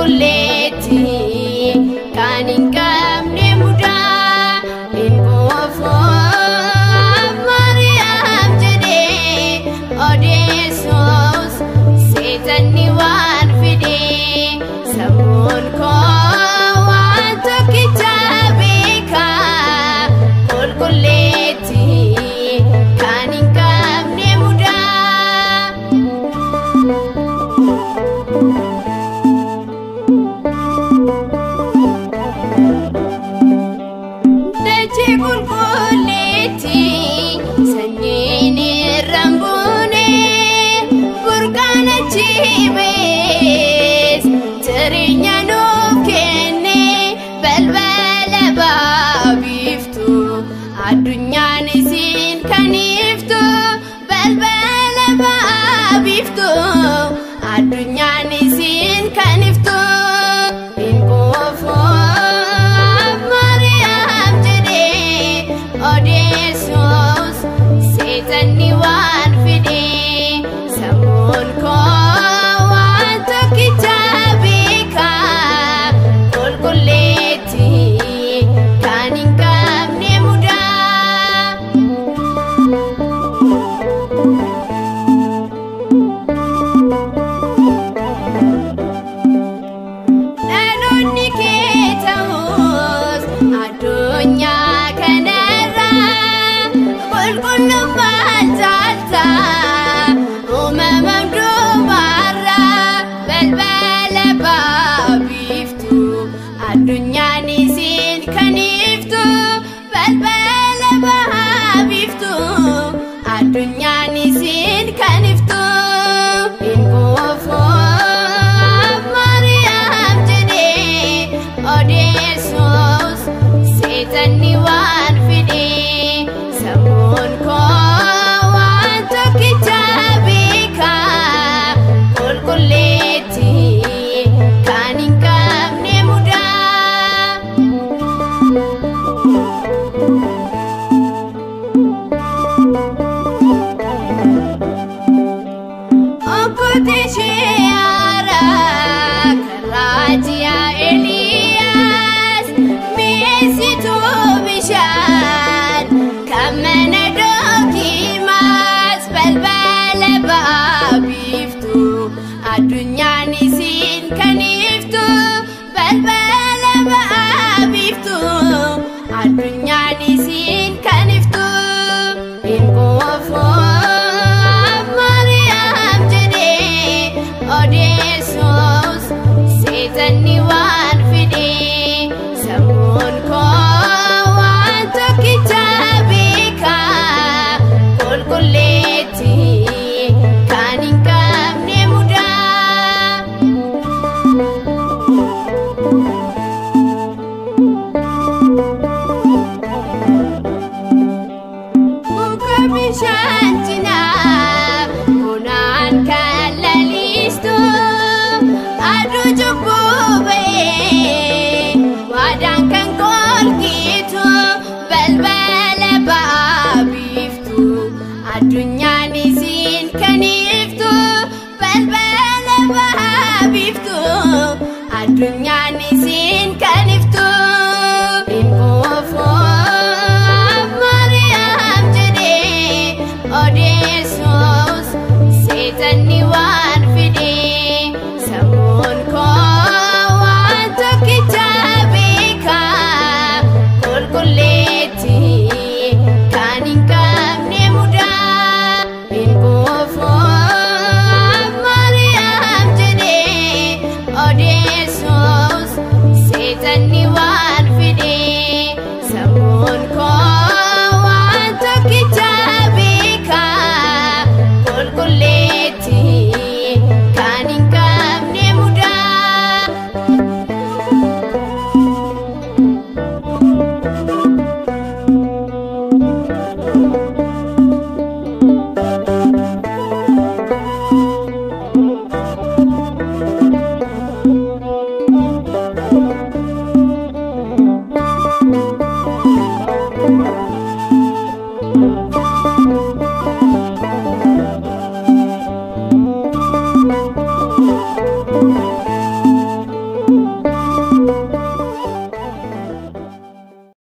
qulqulleetti kan hin qabne mudaa hin goofu Maariyaam jedhee odeessuus seetanni waan fidee sammuun koo waan tokkicha beekaa qulqulleetti kan hin qabne mudaa. Dachee qulqulleetti sanyiin irraan buune burqaan achi bees jireenya nuuf kenne balbala baabiftu addunyaan isin kan iftu balbala baabiftu addunyaan isin kan iftu hin goofu Maariyaam jedhee odeessuus seetanni waan fidee sammuun koo waan tokkicha beekaa qulqulleetti kan hin qabne mudaa. Dhaloonni kee ta'us addunyaa kanarraa qulqullummaan jaalta uumama hundumaarraa balbala baabiftu addunyaan isin kan iftu balbala baabiftu addunyaan isin kan iftu hin goofu Maariyaam jedhee odeessuus seetanni waan fidee sammuun koo waan tokkicha beekaa qulqulleetti kan hin qabne mudaa. Okkotee ishee haaraa karaa ji'a Eliyaas mi'eessituu bishaan kan mana Dookimaas balbala baabiftu addunyaan isin kan iftu balbala baabiftu addunyaan isin kan iftu hin goofu Maariyaam jedhee odeessuus seetanni waan fidee sammuun koo waan tokkicha beekaa qulqulleetti kan hin qabne mudaa. Muka bishaan cinaa bunaan kan lalistu aduu cubbuu ba'ee waadaan kan golgitu balbala baabiftu addunyaan isin kan iftu balbala baabiftu addunyaan isin kan iftu hin goofu Maariyaam jedhee odeessuus seetanni waan fidee sammuun koo waan tokkicha beekaa qulqulleetti kan hin qabne mudaa hin goofu Maariyaam jedhee odeessuus seetanni waan fidee sammuun koo waan tokkicha beekaa qulqulleetti kan hin qabne.